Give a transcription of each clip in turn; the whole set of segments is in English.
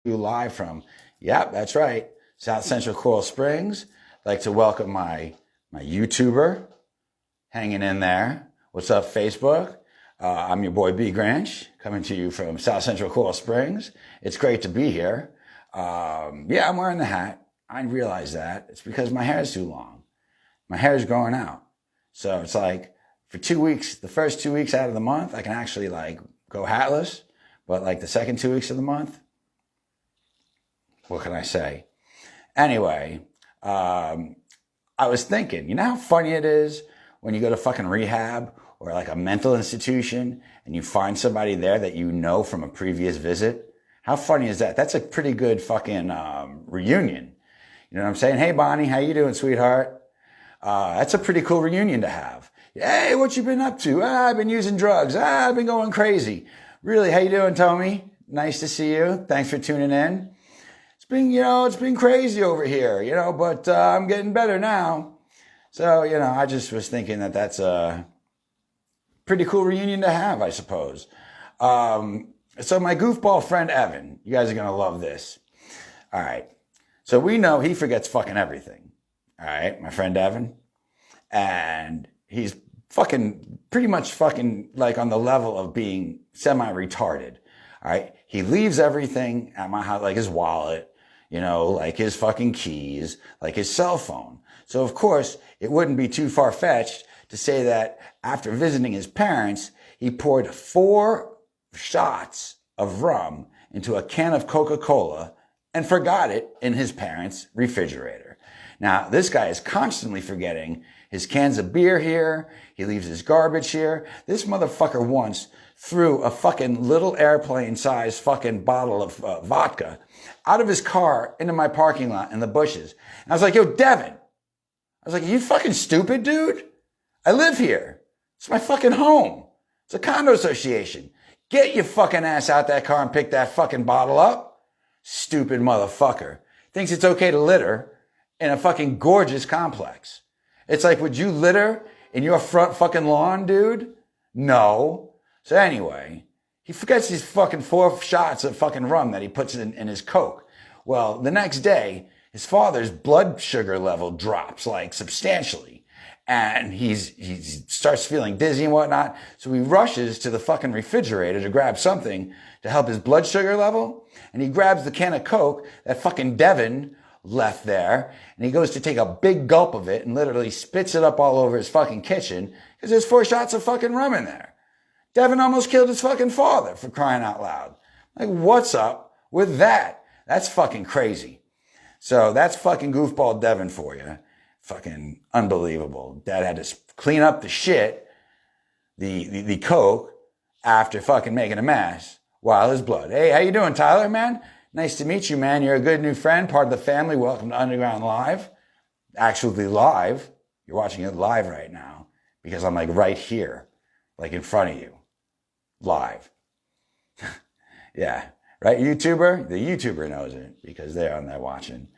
Live from, yep, that's right, South Central Coral Springs. I'd like to welcome my YouTuber hanging in there. What's up, Facebook? I'm your boy bGrynch, coming to you from South Central Coral Springs. It's great to be here. Yeah, I'm wearing the hat. I realize that. It's because my hair is too long. My hair is growing out. So it's like for 2 weeks, the first 2 weeks out of the month, I can actually like go hatless. But like the second 2 weeks of the month, what can I say? Anyway, I was thinking, you know how funny it is when you go to fucking rehab or like a mental institution and you find somebody there that you know from a previous visit? How funny is that? That's a pretty good fucking reunion. You know what I'm saying? Hey, Bonnie, how you doing, sweetheart? That's a pretty cool reunion to have. Hey, what you been up to? I've been using drugs. I've been going crazy. Really, how you doing, Tommy? Nice to see you. Thanks for tuning in. It's been crazy over here, but I'm getting better now. So, I just was thinking that that's a pretty cool reunion to have, I suppose. So my goofball friend, Evan, you guys are going to love this. All right. So we know he forgets fucking everything. All right. My friend, Evan. And he's pretty much fucking like on the level of being semi-retarded. All right. He leaves everything at my house, like his wallet, like his fucking keys, like his cell phone. So of course, it wouldn't be too far-fetched to say that after visiting his parents, he poured 4 shots of rum into a can of Coca-Cola and forgot it in his parents' refrigerator. Now, this guy is constantly forgetting his cans of beer here. He leaves his garbage here. This motherfucker once threw a fucking little airplane-sized fucking bottle of vodka out of his car into my parking lot in the bushes. And I was like, yo, Devin. I was like, are you fucking stupid, dude? I live here. It's my fucking home. It's a condo association. Get your fucking ass out that car and pick that fucking bottle up. Stupid motherfucker. Thinks it's okay to litter in a fucking gorgeous complex. It's like, would you litter in your front fucking lawn, dude? No. So anyway, he forgets these fucking 4 shots of fucking rum that he puts in his Coke. Well, the next day, his father's blood sugar level drops like substantially. And he starts feeling dizzy and whatnot. So he rushes to the fucking refrigerator to grab something to help his blood sugar level. And he grabs the can of Coke that fucking Devin left there. And he goes to take a big gulp of it and literally spits it up all over his fucking kitchen because there's 4 shots of fucking rum in there. Devin almost killed his fucking father, for crying out loud. Like, what's up with that? That's fucking crazy. So that's fucking goofball Devin for you. Fucking unbelievable. Dad had to clean up the shit, the Coke, after fucking making a mess while his blood. Hey, how you doing, Tyler, man? Nice to meet you, man. You're a good new friend, part of the family. Welcome to Underground Live. Actually live. You're watching it live right now because I'm like right here, like in front of you. Live. Yeah. Right, YouTuber? The YouTuber knows it because they're on there watching.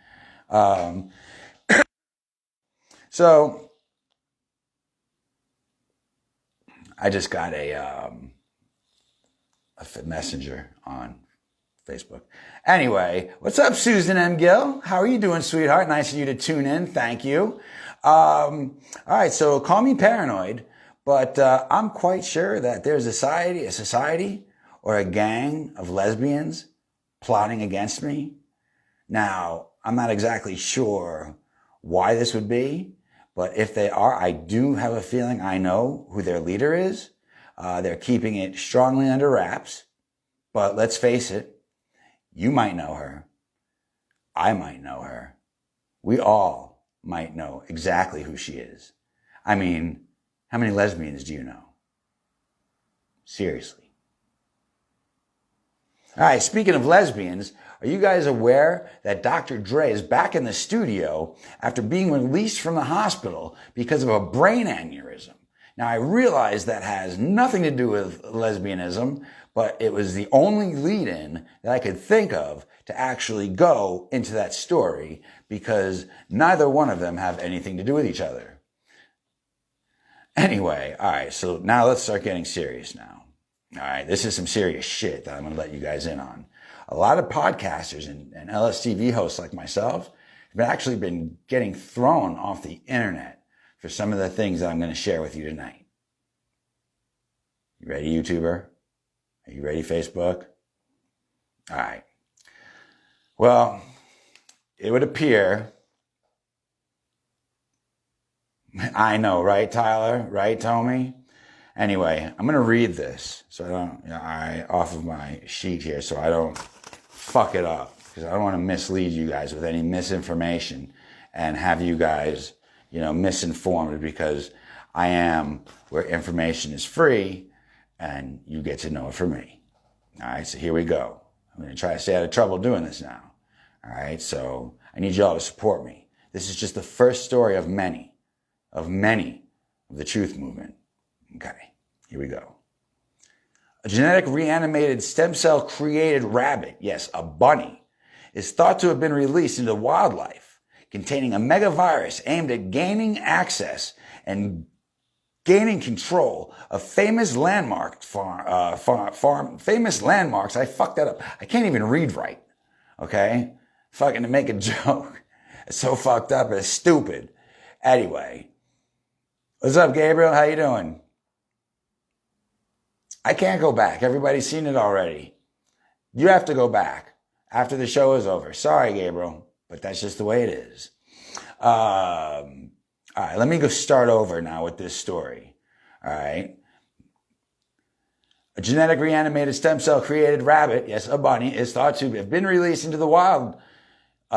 So I just got a messenger on Facebook. Anyway, what's up, Susan M. Gill? How are you doing, sweetheart? Nice of you to tune in. Thank you. All right, so call me paranoid, but I'm quite sure that there's a society or a gang of lesbians plotting against me. Now, I'm not exactly sure why this would be, but if they are, I do have a feeling I know who their leader is. They're keeping it strongly under wraps, but let's face it, you might know her. I might know her. We all might know exactly who she is. I mean, how many lesbians do you know? Seriously. All right, speaking of lesbians, are you guys aware that Dr. Dre is back in the studio after being released from the hospital because of a brain aneurysm? Now, I realize that has nothing to do with lesbianism, but it was the only lead-in that I could think of to actually go into that story because neither one of them have anything to do with each other. Anyway, all right, so now let's start getting serious now. All right, this is some serious shit that I'm going to let you guys in on. a lot of podcasters and LSTV hosts like myself have actually been getting thrown off the internet for some of the things that I'm going to share with you tonight. You ready, YouTuber? Are you ready, Facebook? All right. Well, it would appear, I know, right, Tyler? Right, Tommy? Anyway, I'm going to read this so I don't, off of my sheet here so I don't fuck it up, because I don't want to mislead you guys with any misinformation and have you guys, misinformed, because I am where information is free and you get to know it from me. All right, so here we go. I'm going to try to stay out of trouble doing this now. All right, so I need y'all to support me. This is just the first story of many of the truth movement. Okay, here we go. A genetic reanimated stem cell created rabbit, yes, a bunny, is thought to have been released into wildlife containing a megavirus aimed at gaining access and gaining control of famous landmarks. Famous landmarks. I fucked that up. I can't even read right. Okay, fucking to make a joke. It's so fucked up. It's stupid. Anyway, what's up, Gabriel? How you doing? I can't go back. Everybody's seen it already. You have to go back after the show is over. Sorry, Gabriel, but that's just the way it is. All right, let me go start over now with this story. All right. A genetic reanimated stem cell created rabbit, yes, a bunny, is thought to have been released into the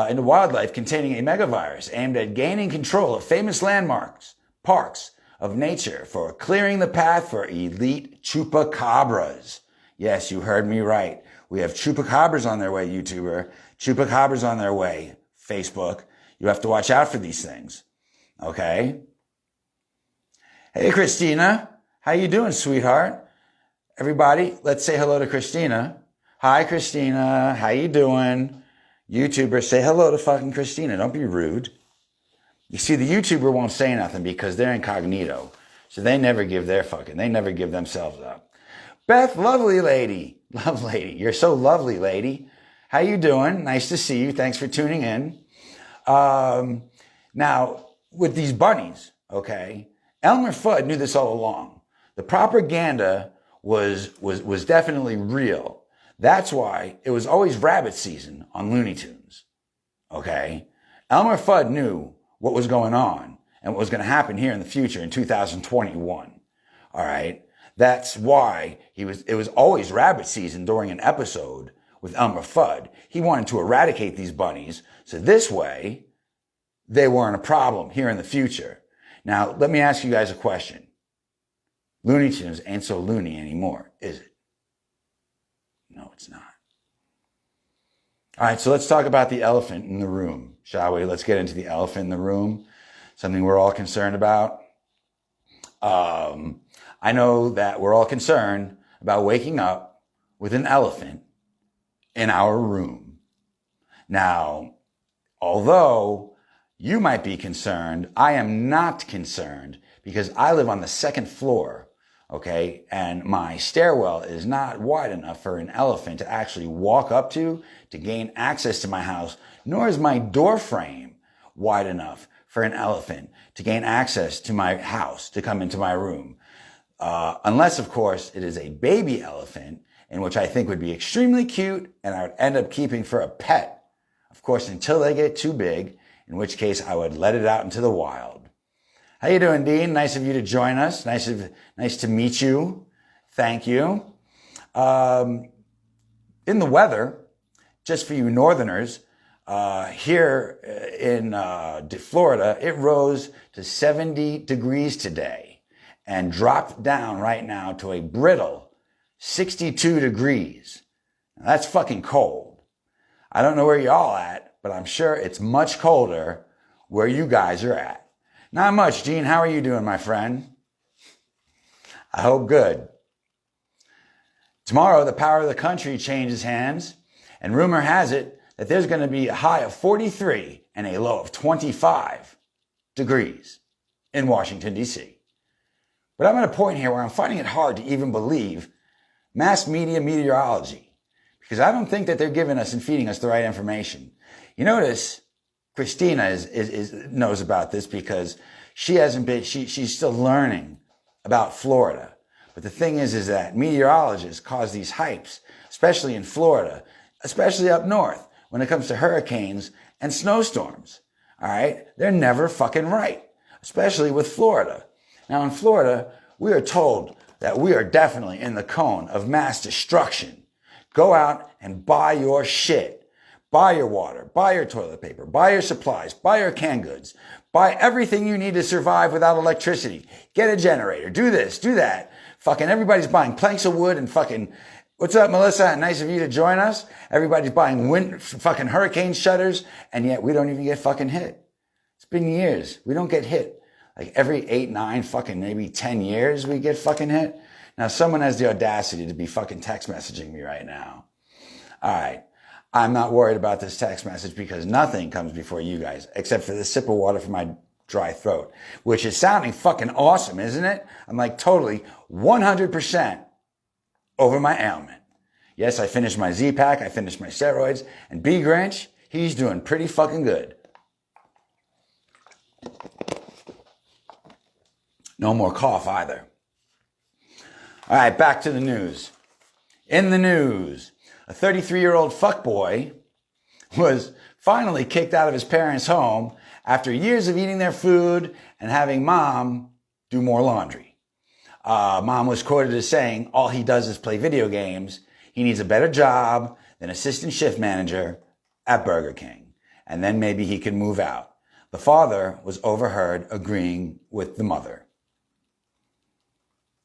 into wildlife containing a megavirus aimed at gaining control of famous landmarks, parks of nature for clearing the path for elite chupacabras. Yes, you heard me right. We have chupacabras on their way, YouTuber. Chupacabras on their way, Facebook. You have to watch out for these things. Okay? Hey, Christina. How you doing, sweetheart? Everybody, let's say hello to Christina. Hi, Christina. How you doing? YouTuber, say hello to fucking Christina. Don't be rude. You see, the YouTuber won't say nothing because they're incognito. So they never give themselves up. Beth, lovely lady. Love lady. You're so lovely, lady. How you doing? Nice to see you. Thanks for tuning in. Now, with these bunnies, okay, Elmer Fudd knew this all along. The propaganda was definitely real. That's why it was always rabbit season on Looney Tunes. Okay? Elmer Fudd knew what was going on and what was going to happen here in the future in 2021. All right. That's why it was always rabbit season during an episode with Elmer Fudd. He wanted to eradicate these bunnies. So this way they weren't a problem here in the future. Now, let me ask you guys a question. Looney Tunes ain't so loony anymore, is it? No, it's not. All right, so let's talk about the elephant in the room, shall we? Let's get into the elephant in the room, something we're all concerned about. I know that we're all concerned about waking up with an elephant in our room. Now, although you might be concerned, I am not concerned because I live on the second floor, okay? And my stairwell is not wide enough for an elephant to actually walk up to gain access to my house, nor is my door frame wide enough for an elephant to gain access to my house, to come into my room. Unless, of course, it is a baby elephant, in which I think would be extremely cute and I would end up keeping for a pet. Of course, until they get too big, in which case I would let it out into the wild. How you doing, Dean? Nice of you to join us. Nice to meet you. Thank you. In the weather, just for you northerners, here in Florida, it rose to 70 degrees today and dropped down right now to a brittle 62 degrees. Now, that's fucking cold. I don't know where y'all at, but I'm sure it's much colder where you guys are at. Not much, Gene. How are you doing, my friend? I hope good. Tomorrow, the power of the country changes hands, and rumor has it that there's going to be a high of 43 and a low of 25 degrees in Washington, D.C. But I'm at a point here where I'm finding it hard to even believe mass media meteorology, because I don't think that they're giving us and feeding us the right information. You notice Christina knows about this because she's still learning about Florida. But the thing is that meteorologists cause these hypes, especially in Florida, especially up north, when it comes to hurricanes and snowstorms. All right? They're never fucking right, especially with Florida. Now in Florida, we are told that we are definitely in the cone of mass destruction. Go out and buy your shit. Buy your water, buy your toilet paper, buy your supplies, buy your canned goods, buy everything you need to survive without electricity. Get a generator, do this, do that. Fucking everybody's buying planks of wood and fucking, what's up, Melissa? Nice of you to join us. Everybody's buying fucking hurricane shutters, and yet we don't even get fucking hit. It's been years. We don't get hit. Like every 8, 9, fucking maybe 10 years we get fucking hit. Now someone has the audacity to be fucking text messaging me right now. All right. I'm not worried about this text message because nothing comes before you guys except for the sip of water from my dry throat, which is sounding fucking awesome, isn't it? I'm like totally 100% over my ailment. Yes, I finished my Z-Pack, I finished my steroids, and bGrynch, he's doing pretty fucking good. No more cough either. All right, back to the news. In the news, a 33-year-old fuckboy was finally kicked out of his parents' home after years of eating their food and having mom do more laundry. Mom was quoted as saying, all he does is play video games. He needs a better job than assistant shift manager at Burger King. And then maybe he can move out. The father was overheard agreeing with the mother.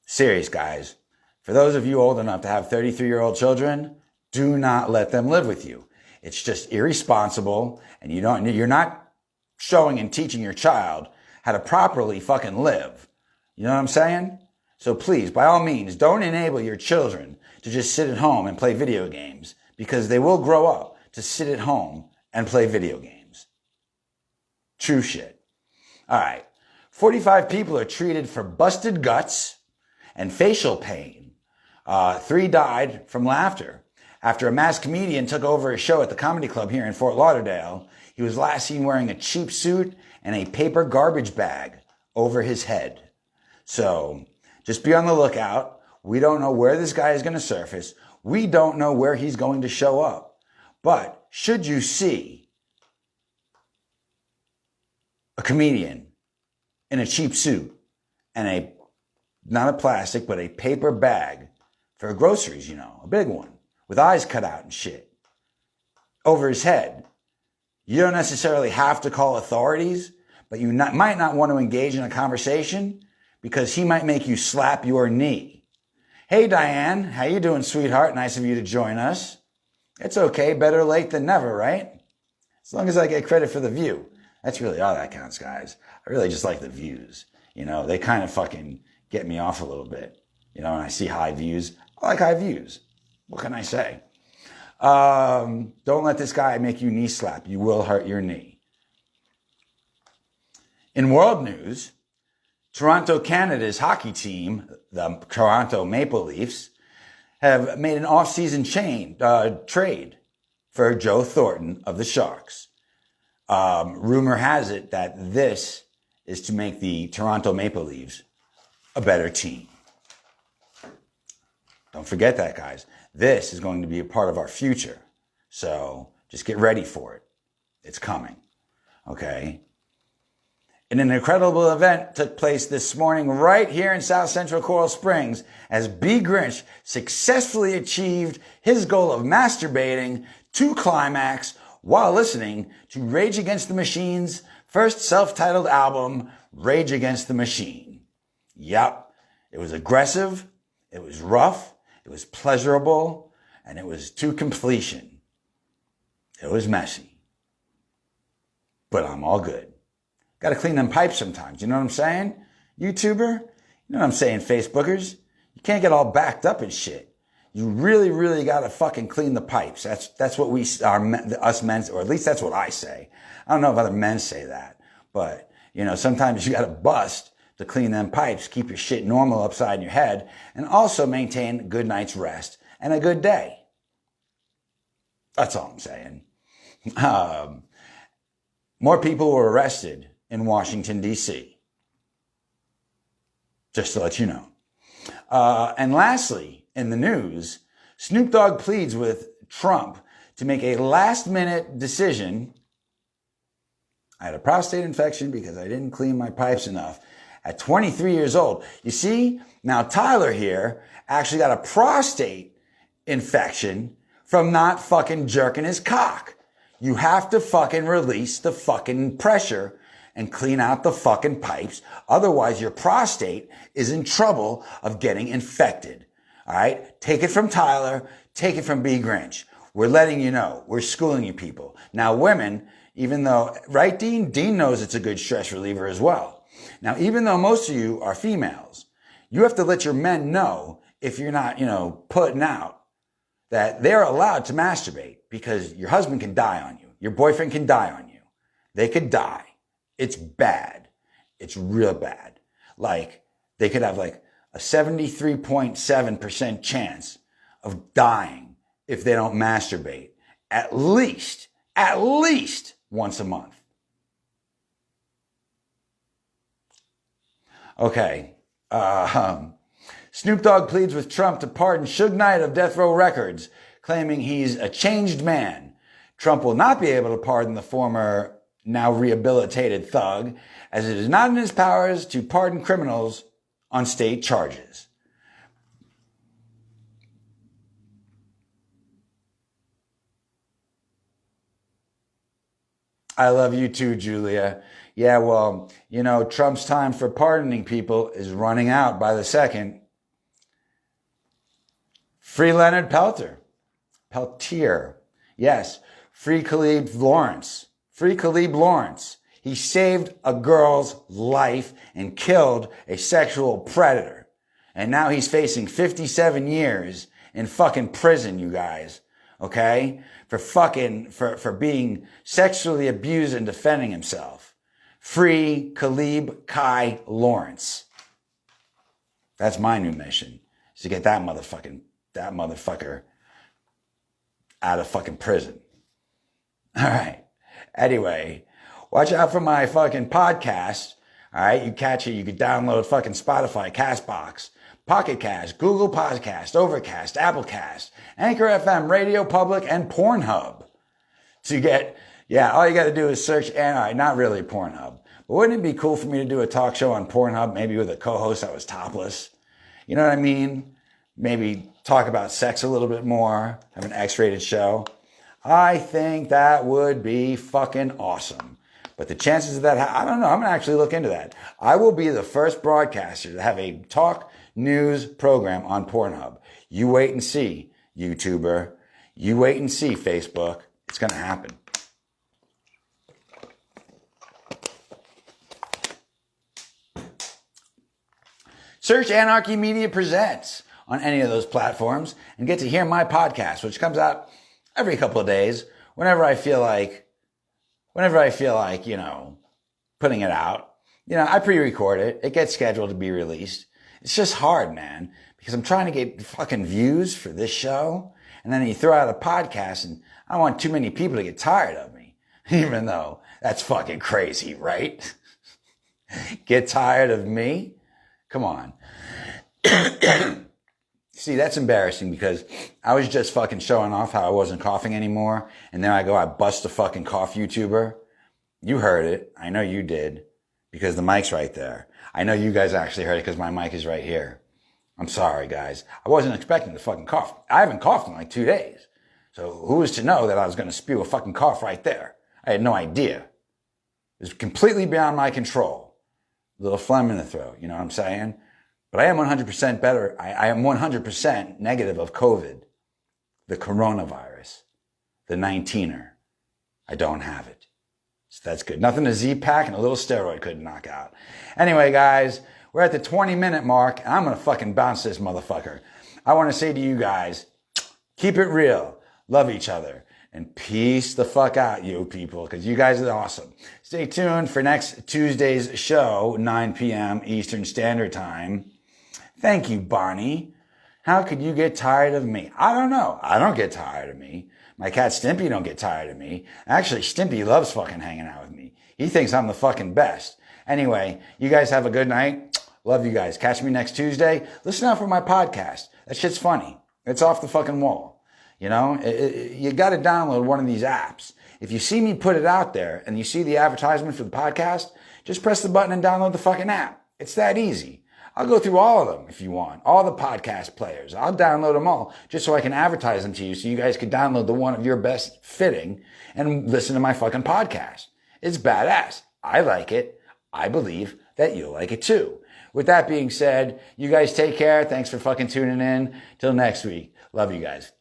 Serious, guys. For those of you old enough to have 33-year-old children, do not let them live with you. It's just irresponsible, and you're not showing and teaching your child how to properly fucking live. You know what I'm saying? So please, by all means, don't enable your children to just sit at home and play video games, because they will grow up to sit at home and play video games. True shit. All right. 45 people are treated for busted guts and facial pain. 3 died from laughter. After a masked comedian took over a show at the comedy club here in Fort Lauderdale, he was last seen wearing a cheap suit and a paper garbage bag over his head. So just be on the lookout. We don't know where this guy is going to surface. We don't know where he's going to show up. But should you see a comedian in a cheap suit and not a plastic, but a paper bag for groceries, a big one, with eyes cut out and shit, over his head, you don't necessarily have to call authorities, but you might not want to engage in a conversation because he might make you slap your knee. Hey, Diane, how you doing, sweetheart? Nice of you to join us. It's okay, better late than never, right? As long as I get credit for the view. That's really all that counts, guys. I really just like the views. They kind of fucking get me off a little bit. When I see high views, I like high views. What can I say? Don't let this guy make you knee slap. You will hurt your knee. In world news, Toronto, Canada's hockey team, the Toronto Maple Leafs, have made an off-season trade for Joe Thornton of the Sharks. Rumor has it that this is to make the Toronto Maple Leafs a better team. Don't forget that, guys. This is going to be a part of our future. So just get ready for it. It's coming. Okay? And an incredible event took place this morning right here in South Central Coral Springs as bGrynch successfully achieved his goal of masturbating to climax while listening to Rage Against the Machine's first self-titled album, Rage Against the Machine. Yep. It was aggressive. It was rough. It was pleasurable, and it was to completion. It was messy. But I'm all good. Got to clean them pipes sometimes. You know what I'm saying? YouTuber? You know what I'm saying, Facebookers? You can't get all backed up and shit. You really, really got to fucking clean the pipes. That's what us men, or at least that's what I say. I don't know if other men say that. But, sometimes you got to bust to clean them pipes, keep your shit normal upside your head, and also maintain a good night's rest and a good day. That's all I'm saying. More people were arrested in Washington, D.C. Just to let you know. And lastly, in the news, Snoop Dogg pleads with Trump to make a last-minute decision. I had a prostate infection because I didn't clean my pipes enough at 23 years old. You see, now Tyler here actually got a prostate infection from not fucking jerking his cock. You have to fucking release the fucking pressure and clean out the fucking pipes. Otherwise, your prostate is in trouble of getting infected. All right? Take it from Tyler. Take it from bGrynch. We're letting you know. We're schooling you people. Now, women, even though, right, Dean? Dean knows it's a good stress reliever as well. Now, even though most of you are females, you have to let your men know if you're not, putting out, that they're allowed to masturbate because your husband can die on you. Your boyfriend can die on you. They could die. It's bad. It's real bad. Like, they could have like a 73.7% chance of dying if they don't masturbate at least once a month. Okay. Snoop Dogg pleads with Trump to pardon Suge Knight of Death Row Records, claiming he's a changed man. Trump will not be able to pardon the former, now rehabilitated thug, as it is not in his powers to pardon criminals on state charges. I love you too, Julia. Yeah, well, Trump's time for pardoning people is running out by the second. Free Leonard Peltier. Yes. Free Caleb Lawrence. Free Caleb Lawrence. He saved a girl's life and killed a sexual predator. And now he's facing 57 years in fucking prison, you guys. Okay? For being sexually abused and defending himself. Free Caleb Kai Lawrence. That's my new mission. Is to get that motherfucker out of fucking prison. All right. Anyway, watch out for my fucking podcast. All right. You catch it. You can download fucking Spotify, CastBox, Pocket Cast, Google Podcast, Overcast, Applecast, Anchor FM, Radio Public, and Pornhub. To get, all you got to do is search, and all right, not really Pornhub. But wouldn't it be cool for me to do a talk show on Pornhub, maybe with a co-host that was topless? You know what I mean? Maybe talk about sex a little bit more, have an X-rated show. I think that would be fucking awesome. But the chances of that, I don't know. I'm going to actually look into that. I will be the first broadcaster to have a talk news program on Pornhub. You wait and see, YouTuber. You wait and see, Facebook. It's going to happen. Search Anarchy Media Presents on any of those platforms and get to hear my podcast, which comes out every couple of days, whenever I feel like, putting it out. I pre-record it. It gets scheduled to be released. It's just hard, man, because I'm trying to get fucking views for this show. And then you throw out a podcast and I don't want too many people to get tired of me, even though that's fucking crazy, right? Get tired of me? Come on. See, that's embarrassing because I was just fucking showing off how I wasn't coughing anymore. And then I bust a fucking cough YouTuber. You heard it. I know you did because the mic's right there. I know you guys actually heard it because my mic is right here. I'm sorry, guys. I wasn't expecting to fucking cough. I haven't coughed in like 2 days. So who was to know that I was going to spew a fucking cough right there? I had no idea. It was completely beyond my control. A little phlegm in the throat. You know what I'm saying? But I am 100% better. I am 100% negative of COVID, the coronavirus, the 19er. I don't have it. So that's good. Nothing a Z-Pack and a little steroid couldn't knock out. Anyway, guys, we're at the 20-minute mark, and I'm going to fucking bounce this motherfucker. I want to say to you guys, keep it real, love each other, and peace the fuck out, you people, because you guys are awesome. Stay tuned for next Tuesday's show, 9 p.m. Eastern Standard Time. Thank you, Barney. How could you get tired of me? I don't know. I don't get tired of me. My cat Stimpy don't get tired of me. Actually, Stimpy loves fucking hanging out with me. He thinks I'm the fucking best. Anyway, you guys have a good night. Love you guys. Catch me next Tuesday. Listen out for my podcast. That shit's funny. It's off the fucking wall. You know, you got to download one of these apps. If you see me put it out there and you see the advertisement for the podcast, just press the button and download the fucking app. It's that easy. I'll go through all of them if you want. All the podcast players. I'll download them all just so I can advertise them to you so you guys can download the one of your best fitting and listen to my fucking podcast. It's badass. I like it. I believe that you'll like it too. With that being said, you guys take care. Thanks for fucking tuning in. Till next week. Love you guys.